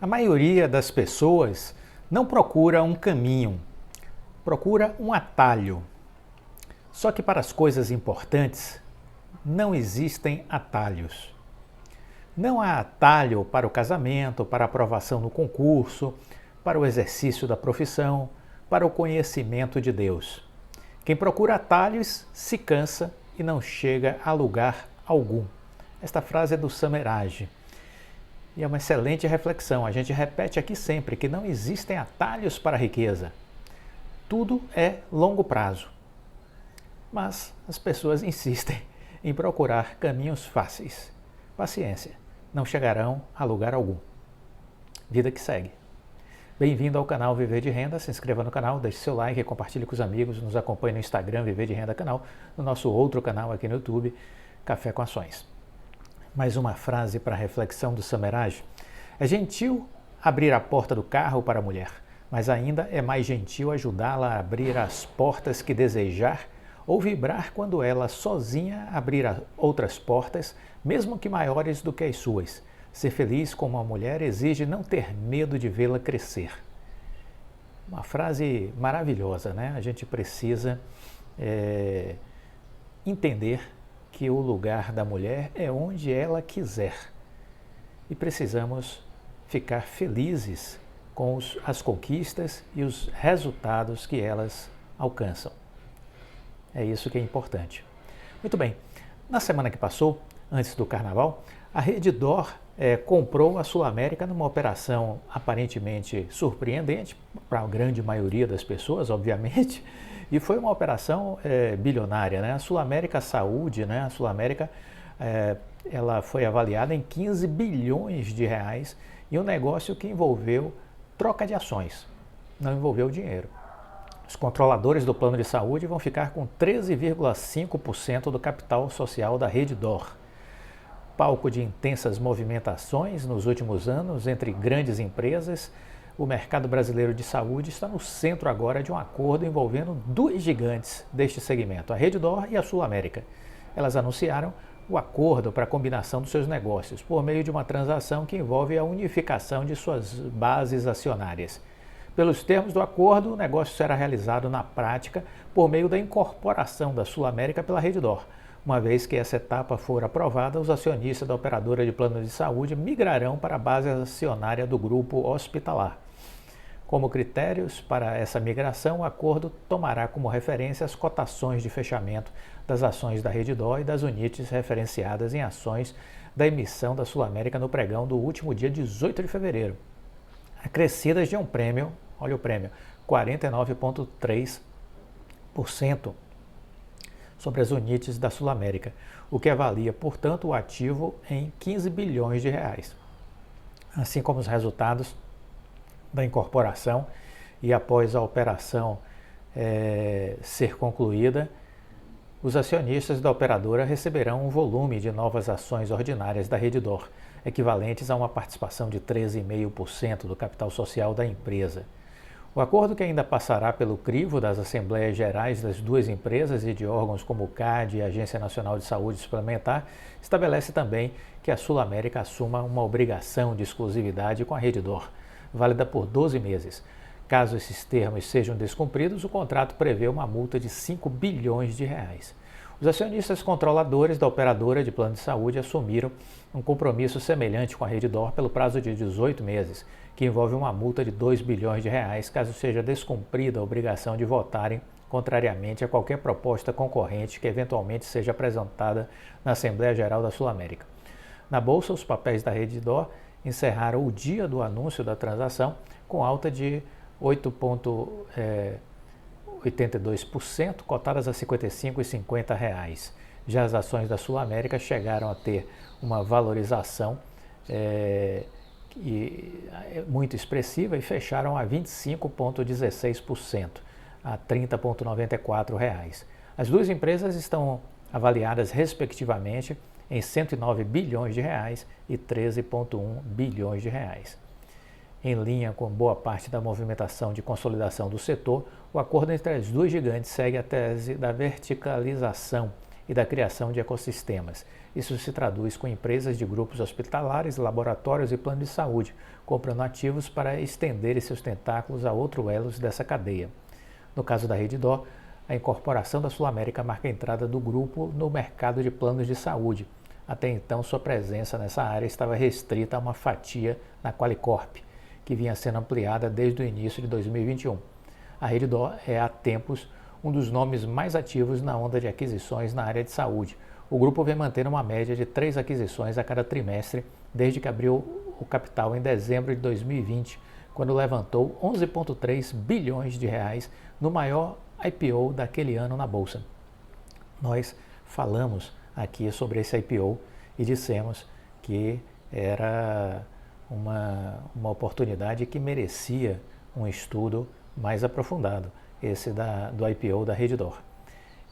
A maioria das pessoas não procura um caminho, procura um atalho. Só que para as coisas importantes não existem atalhos. Não há atalho para o casamento, para a aprovação no concurso, para o exercício da profissão, para o conhecimento de Deus. Quem procura atalhos se cansa e não chega a lugar algum. Esta frase é do Samerage. E é uma excelente reflexão. A gente repete aqui sempre que não existem atalhos para a riqueza. Tudo é longo prazo. Mas as pessoas insistem em procurar caminhos fáceis. Paciência, não chegarão a lugar algum. Vida que segue. Bem-vindo ao canal Viver de Renda. Se inscreva no canal, deixe seu like, compartilhe com os amigos, nos acompanhe no Instagram Viver de Renda Canal, no nosso outro canal aqui no YouTube, Café com Ações. Mais uma frase para a reflexão do Samerage. É gentil abrir a porta do carro para a mulher, mas ainda é mais gentil ajudá-la a abrir as portas que desejar ou vibrar quando ela sozinha abrir outras portas, mesmo que maiores do que as suas. Ser feliz como uma mulher exige não ter medo de vê-la crescer. Uma frase maravilhosa, né? A gente precisa entender que o lugar da mulher é onde ela quiser. E precisamos ficar felizes com as conquistas e os resultados que elas alcançam. É isso que é importante. Muito bem, na semana que passou, antes do Carnaval, a Redditor comprou a Sul América numa operação aparentemente surpreendente, para a grande maioria das pessoas, obviamente, e foi uma operação bilionária, né? A Sul América Saúde, né? A Sul América, ela foi avaliada em 15 bilhões de reais e um negócio que envolveu troca de ações, não envolveu dinheiro. Os controladores do plano de saúde vão ficar com 13,5% do capital social da Redditor. Palco de intensas movimentações nos últimos anos entre grandes empresas, o mercado brasileiro de saúde está no centro agora de um acordo envolvendo dois gigantes deste segmento, a Redditor e a Sul América. Elas anunciaram o acordo para a combinação dos seus negócios por meio de uma transação que envolve a unificação de suas bases acionárias. Pelos termos do acordo, o negócio será realizado na prática por meio da incorporação da Sul América pela Redditor. Uma vez que essa etapa for aprovada, os acionistas da operadora de plano de saúde migrarão para a base acionária do grupo hospitalar. Como critérios para essa migração, o acordo tomará como referência as cotações de fechamento das ações da Redditor e das unidades referenciadas em ações da emissão da Sul América no pregão do último dia 18 de fevereiro, acrescidas de um prêmio, olha o prêmio, 49,3% sobre as unidades da Sul América, o que avalia, portanto, o ativo em 15 bilhões de reais. Assim como os resultados da incorporação e após a operação ser concluída, os acionistas da operadora receberão um volume de novas ações ordinárias da Redditor, equivalentes a uma participação de 13,5% do capital social da empresa. O acordo, que ainda passará pelo crivo das Assembleias Gerais das duas empresas e de órgãos como o CAD e a Agência Nacional de Saúde Suplementar, estabelece também que a Sul América assuma uma obrigação de exclusividade com a Redditor, válida por 12 meses. Caso esses termos sejam descumpridos, o contrato prevê uma multa de 5 bilhões de reais. Os acionistas controladores da operadora de plano de saúde assumiram um compromisso semelhante com a Redditor pelo prazo de 18 meses, que envolve uma multa de 2 bilhões de reais caso seja descumprida a obrigação de votarem contrariamente a qualquer proposta concorrente que eventualmente seja apresentada na Assembleia Geral da Sul América. Na Bolsa, os papéis da Redditor encerraram o dia do anúncio da transação com alta de 8,82%, cotadas a R$ 55,50. Já as ações da Sul América chegaram a ter uma valorização muito expressiva e fecharam a 25,16%, a R$ 30,94. As duas empresas estão avaliadas respectivamente em 109 bilhões de reais e 13,1 bilhões de reais. Em linha com boa parte da movimentação de consolidação do setor, o acordo entre as duas gigantes segue a tese da verticalização e da criação de ecossistemas. Isso se traduz com empresas de grupos hospitalares, laboratórios e planos de saúde, comprando ativos para estender seus tentáculos a outros elos dessa cadeia. No caso da Redditor, a incorporação da Sul América marca a entrada do grupo no mercado de planos de saúde. Até então, sua presença nessa área estava restrita a uma fatia na Qualicorp, que vinha sendo ampliada desde o início de 2021. A Redditor é há tempos um dos nomes mais ativos na onda de aquisições na área de saúde. O grupo vem mantendo uma média de 3 aquisições a cada trimestre desde que abriu o capital em dezembro de 2020, quando levantou 11,3 bilhões de reais no maior IPO daquele ano na Bolsa. Nós falamos aqui sobre esse IPO e dissemos que era uma oportunidade que merecia um estudo mais aprofundado, esse do IPO da Redditor.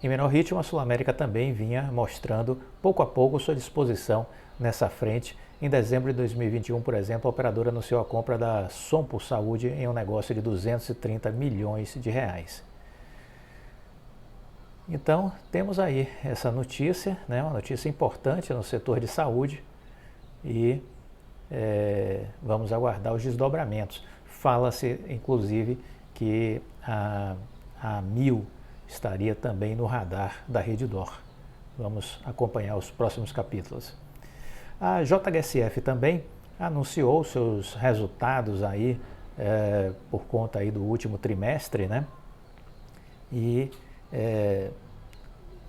Em menor ritmo, a Sul América também vinha mostrando pouco a pouco sua disposição nessa frente. Em dezembro de 2021, por exemplo, a operadora anunciou a compra da Sompo Saúde em um negócio de 230 milhões de reais. Então, temos aí essa notícia, né, uma notícia importante no setor de saúde e vamos aguardar os desdobramentos. Fala-se, inclusive, que a Amil estaria também no radar da Redditor. Vamos acompanhar os próximos capítulos. A JHSF também anunciou seus resultados aí por conta aí do último trimestre, né? E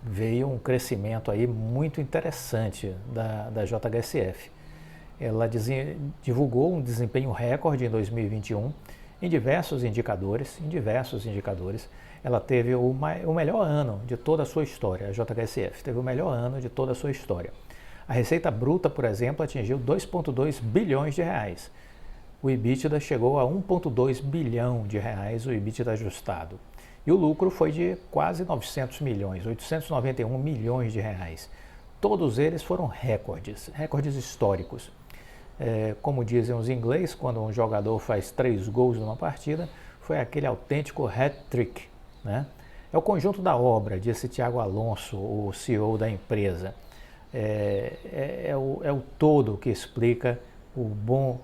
veio um crescimento aí muito interessante da JHSF. Ela divulgou um desempenho recorde em 2021 em diversos indicadores. Ela teve o melhor ano de toda a sua história, a JHSF teve o melhor ano de toda a sua história. A receita bruta, por exemplo, atingiu 2,2 bilhões de reais. O EBITDA chegou a 1,2 bilhão de reais, o EBITDA ajustado. E o lucro foi de quase 900 milhões, 891 milhões de reais. Todos eles foram recordes históricos. Como dizem os ingleses, quando um jogador faz 3 gols numa partida, foi aquele autêntico hat-trick, né? É o conjunto da obra, disse Thiago Alonso, o CEO da empresa. É o todo que explica o bom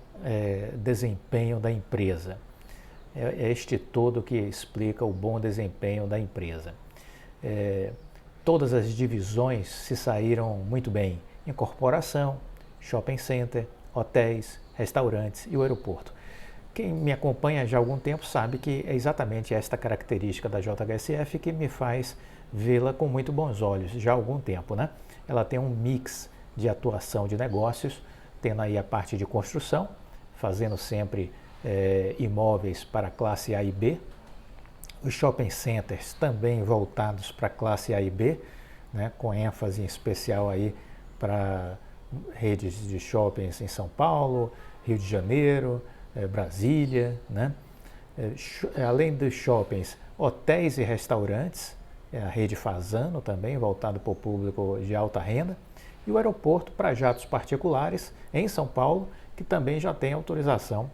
desempenho da empresa. É este todo que explica o bom desempenho da empresa. Todas as divisões se saíram muito bem. Incorporação, shopping center, hotéis, restaurantes e o aeroporto. Quem me acompanha já há algum tempo sabe que é exatamente esta característica da JHSF que me faz vê-la com muito bons olhos já há algum tempo, né? Ela tem um mix de atuação de negócios, tendo aí a parte de construção, fazendo sempre imóveis para a classe A e B, os shopping centers também voltados para a classe A e B, né, com ênfase em especial aí para redes de shoppings em São Paulo, Rio de Janeiro, Brasília, né? Além dos shoppings, hotéis e restaurantes, a rede Fasano também, voltado para o público de alta renda, e o aeroporto para jatos particulares em São Paulo, que também já tem autorização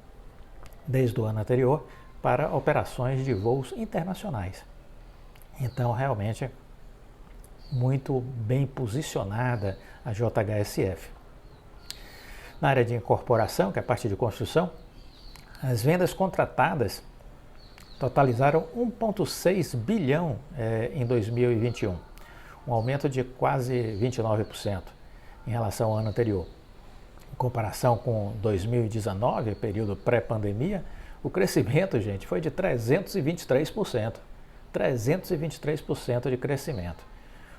desde o ano anterior para operações de voos internacionais. Então, realmente, muito bem posicionada a JHSF. Na área de incorporação, que é a parte de construção, as vendas contratadas totalizaram 1,6 bilhão em 2021, um aumento de quase 29% em relação ao ano anterior. Em comparação com 2019, período pré-pandemia, o crescimento, gente, foi de 323%. 323% de crescimento.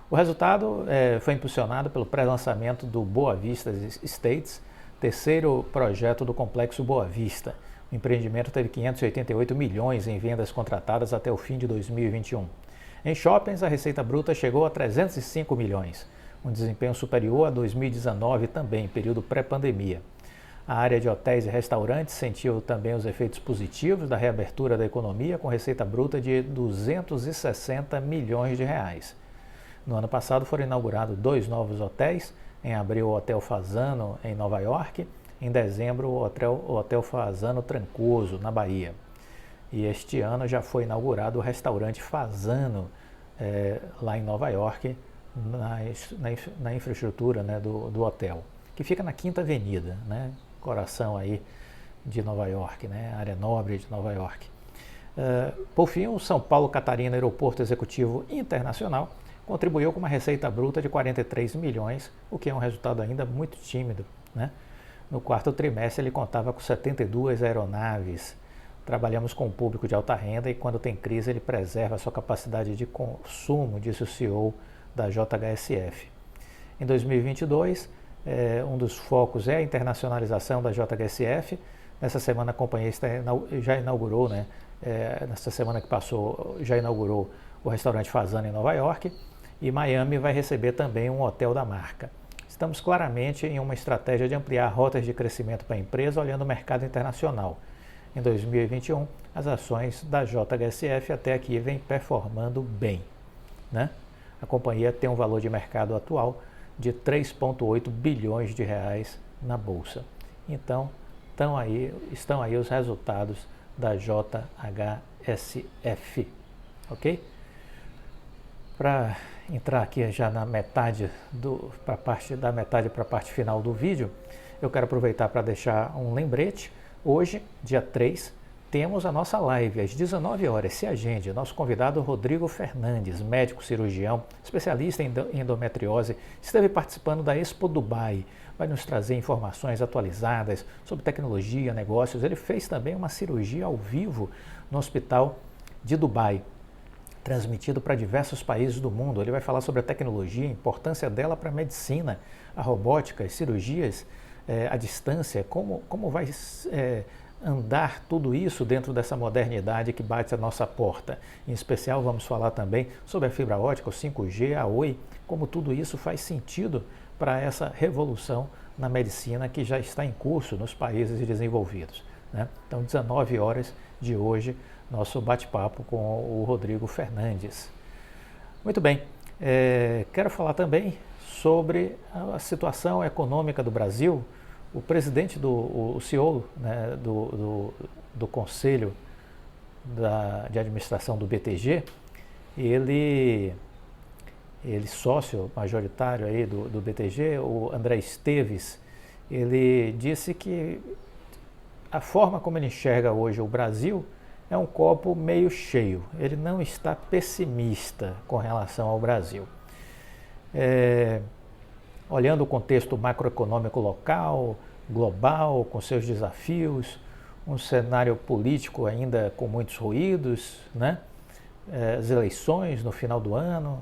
O resultado foi impulsionado pelo pré-lançamento do Boa Vista Estates, terceiro projeto do Complexo Boa Vista. O empreendimento teve 588 milhões em vendas contratadas até o fim de 2021. Em shoppings, a receita bruta chegou a 305 milhões, um desempenho superior a 2019 também, período pré-pandemia. A área de hotéis e restaurantes sentiu também os efeitos positivos da reabertura da economia, com receita bruta de 260 milhões de reais. No ano passado foram inaugurados 2 novos hotéis, em abril o Hotel Fasano em Nova York, em dezembro o Hotel Fasano Trancoso, na Bahia. E este ano já foi inaugurado o restaurante Fasano, lá em Nova York, na infraestrutura, né, do hotel, que fica na Quinta Avenida, né, coração aí de Nova York, né, área nobre de Nova York. Por fim, o São Paulo Catarina Aeroporto Executivo Internacional contribuiu com uma receita bruta de 43 milhões, o que é um resultado ainda muito tímido, né? No quarto trimestre ele contava com 72 aeronaves. Trabalhamos com um público de alta renda e quando tem crise ele preserva a sua capacidade de consumo, disse o CEO da JHSF. Em 2022, um dos focos é a internacionalização da JHSF. Nessa semana a companhia já inaugurou, né? Nessa semana que passou, já inaugurou o restaurante Fazano em Nova York e Miami vai receber também um hotel da marca. Estamos claramente em uma estratégia de ampliar rotas de crescimento para a empresa, olhando o mercado internacional. Em 2021, as ações da JHSF até aqui vêm performando bem, né? A companhia tem um valor de mercado atual de 3,8 bilhões de reais na bolsa. Então, estão aí os resultados da JHSF, ok? Para entrar aqui já na metade para a parte final do vídeo, eu quero aproveitar para deixar um lembrete. Hoje, dia 3, temos a nossa live às 19 horas. Se agende. Nosso convidado Rodrigo Fernandes, médico cirurgião, especialista em endometriose, esteve participando da Expo Dubai. Vai nos trazer informações atualizadas sobre tecnologia, negócios. Ele fez também uma cirurgia ao vivo no hospital de Dubai, transmitido para diversos países do mundo. Ele vai falar sobre a tecnologia, a importância dela para a medicina, a robótica, as cirurgias à distância, como vai andar tudo isso dentro dessa modernidade que bate a nossa porta. Em especial, vamos falar também sobre a fibra ótica, o 5G, a Oi, como tudo isso faz sentido para essa revolução na medicina que já está em curso nos países desenvolvidos, né? Então, 19 horas de hoje, nosso bate-papo com o Rodrigo Fernandes. Muito bem, quero falar também sobre a situação econômica do Brasil. O presidente, o CEO, né, do Conselho de Administração do BTG, ele sócio majoritário aí do BTG, o André Esteves, ele disse que a forma como ele enxerga hoje o Brasil é um copo meio cheio. Ele não está pessimista com relação ao Brasil. Olhando o contexto macroeconômico local, global, com seus desafios, um cenário político ainda com muitos ruídos, né? As eleições no final do ano,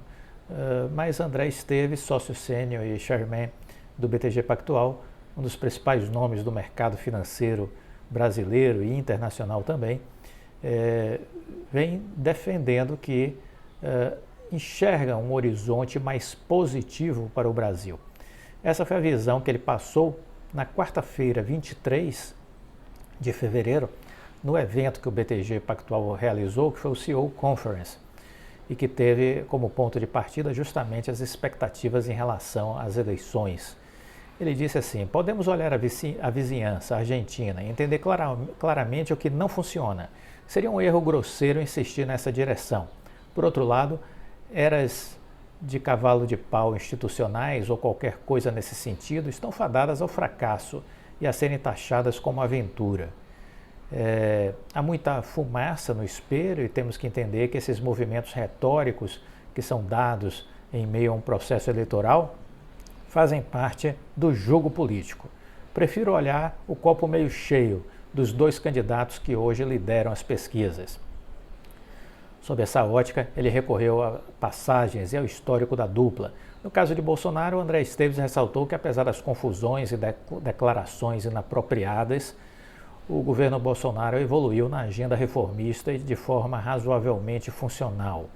mas André Esteves, sócio sênior e chairman do BTG Pactual, um dos principais nomes do mercado financeiro brasileiro e internacional também, vem defendendo que enxerga um horizonte mais positivo para o Brasil. Essa foi a visão que ele passou na quarta-feira, 23 de fevereiro, no evento que o BTG Pactual realizou, que foi o CEO Conference, e que teve como ponto de partida justamente as expectativas em relação às eleições. Ele disse assim: podemos olhar a vizinhança, a Argentina, e entender claramente o que não funciona. Seria um erro grosseiro insistir nessa direção. Por outro lado, eras de cavalo de pau institucionais ou qualquer coisa nesse sentido estão fadadas ao fracasso e a serem taxadas como aventura. Há muita fumaça no espelho e temos que entender que esses movimentos retóricos que são dados em meio a um processo eleitoral fazem parte do jogo político. Prefiro olhar o copo meio cheio dos dois candidatos que hoje lideram as pesquisas. Sob essa ótica, ele recorreu a passagens e ao histórico da dupla. No caso de Bolsonaro, André Esteves ressaltou que, apesar das confusões e declarações inapropriadas, o governo Bolsonaro evoluiu na agenda reformista de forma razoavelmente funcional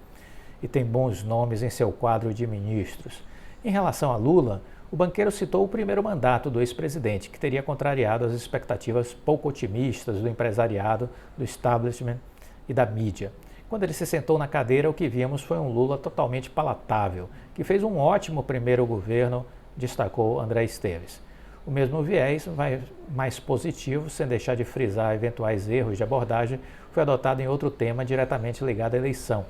e tem bons nomes em seu quadro de ministros. Em relação a Lula, o banqueiro citou o primeiro mandato do ex-presidente, que teria contrariado as expectativas pouco otimistas do empresariado, do establishment e da mídia. Quando ele se sentou na cadeira, o que vimos foi um Lula totalmente palatável, que fez um ótimo primeiro governo, destacou André Esteves. O mesmo viés, mais positivo, sem deixar de frisar eventuais erros de abordagem, foi adotado em outro tema diretamente ligado à eleição.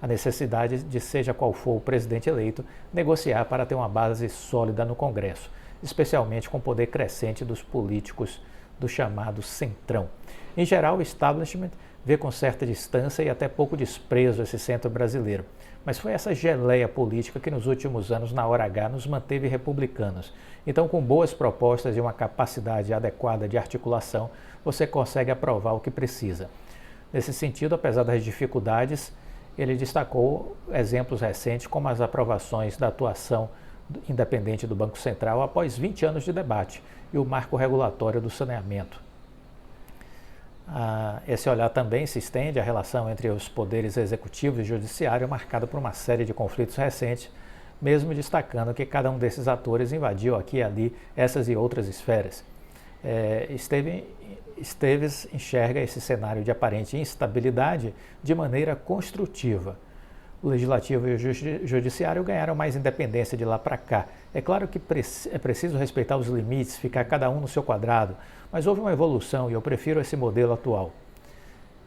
a necessidade de, seja qual for o presidente eleito, negociar para ter uma base sólida no Congresso, especialmente com o poder crescente dos políticos do chamado centrão. Em geral, o establishment vê com certa distância e até pouco desprezo esse centro brasileiro, mas foi essa geleia política que nos últimos anos, na hora H, nos manteve republicanos. Então, com boas propostas e uma capacidade adequada de articulação, você consegue aprovar o que precisa. Nesse sentido, apesar das dificuldades, ele destacou exemplos recentes como as aprovações da atuação independente do Banco Central após 20 anos de debate e o marco regulatório do saneamento. Esse olhar também se estende à relação entre os poderes executivo e judiciário, marcada por uma série de conflitos recentes, mesmo destacando que cada um desses atores invadiu aqui e ali essas e outras esferas. Esteves enxerga esse cenário de aparente instabilidade de maneira construtiva. O Legislativo e o Judiciário ganharam mais independência de lá para cá. É claro que é preciso respeitar os limites, ficar cada um no seu quadrado, mas houve uma evolução e eu prefiro esse modelo atual.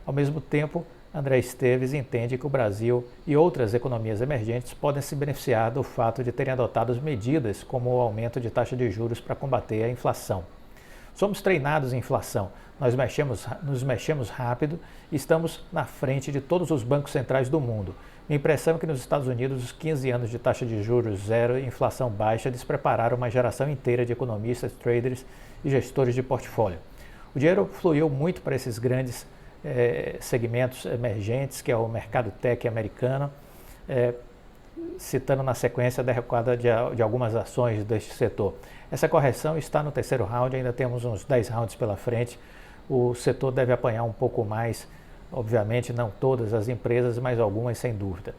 Ao mesmo tempo, André Esteves entende que o Brasil e outras economias emergentes podem se beneficiar do fato de terem adotado medidas como o aumento de taxa de juros para combater a inflação. Somos treinados em inflação, nos mexemos rápido e estamos na frente de todos os bancos centrais do mundo. Minha impressão é que nos Estados Unidos, os 15 anos de taxa de juros zero e inflação baixa desprepararam uma geração inteira de economistas, traders e gestores de portfólio. O dinheiro fluiu muito para esses grandes segmentos emergentes, que é o mercado tech americano, citando na sequência a derrocada de algumas ações deste setor. Essa correção está no terceiro round, ainda temos uns 10 rounds pela frente. O setor deve apanhar um pouco mais, obviamente não todas as empresas, mas algumas sem dúvida.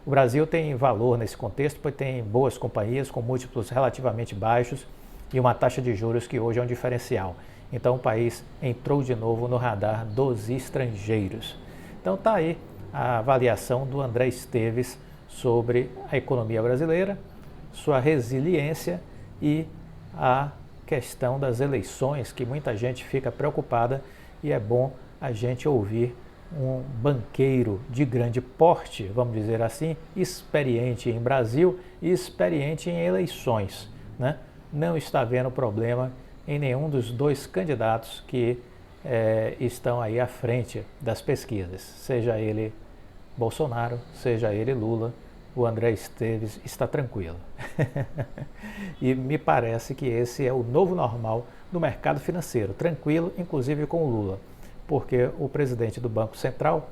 O Brasil tem valor nesse contexto, pois tem boas companhias com múltiplos relativamente baixos e uma taxa de juros que hoje é um diferencial. Então o país entrou de novo no radar dos estrangeiros. Então está aí a avaliação do André Esteves sobre a economia brasileira, sua resiliência e a questão das eleições, que muita gente fica preocupada e é bom a gente ouvir um banqueiro de grande porte, vamos dizer assim, experiente em Brasil e experiente em eleições, né? Não está vendo problema em nenhum dos dois candidatos que estão aí à frente das pesquisas, seja ele Bolsonaro, seja ele Lula. O André Esteves está tranquilo. E me parece que esse é o novo normal do mercado financeiro, tranquilo, inclusive com o Lula, porque o presidente do Banco Central,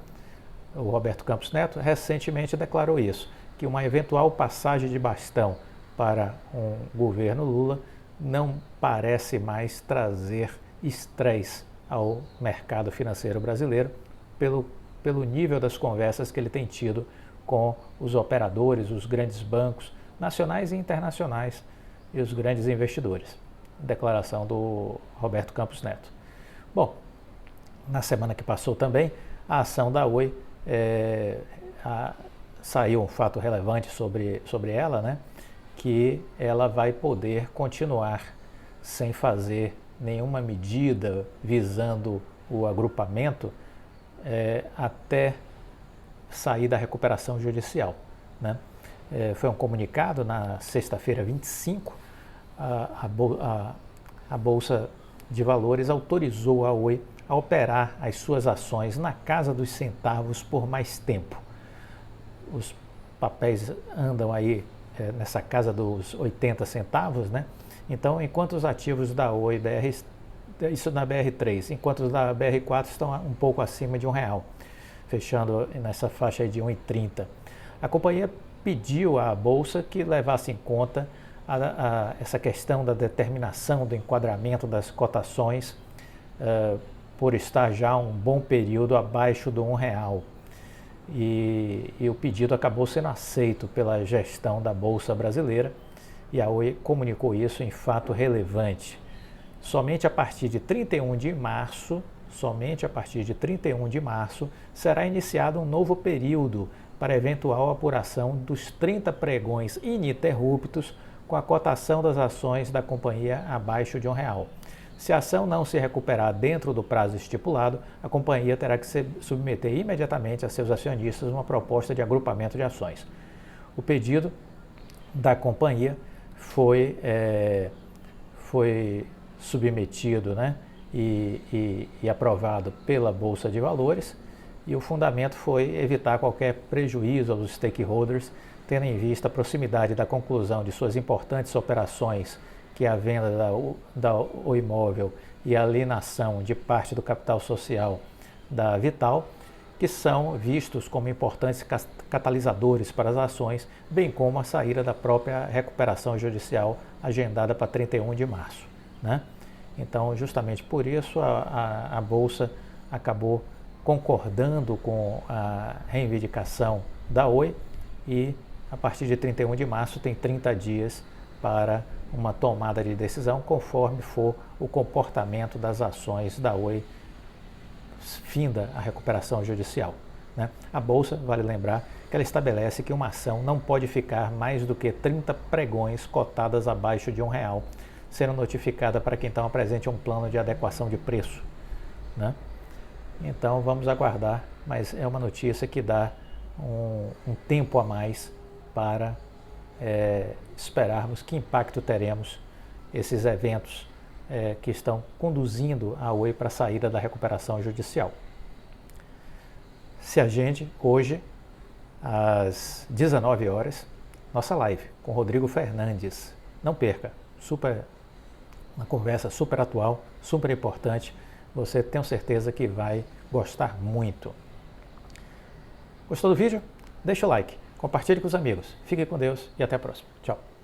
o Roberto Campos Neto, recentemente declarou isso, que uma eventual passagem de bastão para um governo Lula não parece mais trazer estresse ao mercado financeiro brasileiro pelo nível das conversas que ele tem tido com os operadores, os grandes bancos nacionais e internacionais e os grandes investidores. Declaração do Roberto Campos Neto. Bom, na semana que passou também, a ação da Oi, saiu um fato relevante sobre ela, né? Que ela vai poder continuar sem fazer nenhuma medida visando o agrupamento até sair da recuperação judicial, né? Foi um comunicado na sexta-feira 25, a Bolsa de Valores autorizou a Oi a operar as suas ações na casa dos centavos por mais tempo. Os papéis andam aí nessa casa dos 80 centavos, né? Então, enquanto os ativos da Oi, isso na BR3, enquanto os da BR4 estão um pouco acima de R$1, fechando nessa faixa aí de 1,30. A companhia pediu à Bolsa que levasse em conta essa questão da determinação do enquadramento das cotações por estar já um bom período abaixo do R$1. E o pedido acabou sendo aceito pela gestão da Bolsa brasileira e a Oi comunicou isso em fato relevante. Somente a partir de 31 de março, será iniciado um novo período para eventual apuração dos 30 pregões ininterruptos com a cotação das ações da companhia abaixo de R$1. Se a ação não se recuperar dentro do prazo estipulado, a companhia terá que submeter imediatamente a seus acionistas uma proposta de agrupamento de ações. O pedido da companhia foi submetido, né, e aprovado pela Bolsa de Valores, e o fundamento foi evitar qualquer prejuízo aos stakeholders, tendo em vista a proximidade da conclusão de suas importantes operações, que é a venda do imóvel e a alienação de parte do capital social da Vital, que são vistos como importantes catalisadores para as ações, bem como a saída da própria recuperação judicial agendada para 31 de março. Né? Então, justamente por isso, a Bolsa acabou concordando com a reivindicação da Oi e, a partir de 31 de março, tem 30 dias para uma tomada de decisão, conforme for o comportamento das ações da Oi, finda a recuperação judicial. Né? A Bolsa, vale lembrar, que ela estabelece que uma ação não pode ficar mais do que 30 pregões cotadas abaixo de R$1, sendo notificada para que então apresente um plano de adequação de preço. Né? Então vamos aguardar, mas é uma notícia que dá um tempo a mais para esperarmos que impacto teremos esses eventos que estão conduzindo a Oi para a saída da recuperação judicial. Se agende hoje, às 19 horas, nossa live com Rodrigo Fernandes. Não perca, uma conversa super atual, super importante. Você tenho certeza que vai gostar muito. Gostou do vídeo? Deixa o like, compartilhe com os amigos. Fique com Deus e até a próxima. Tchau.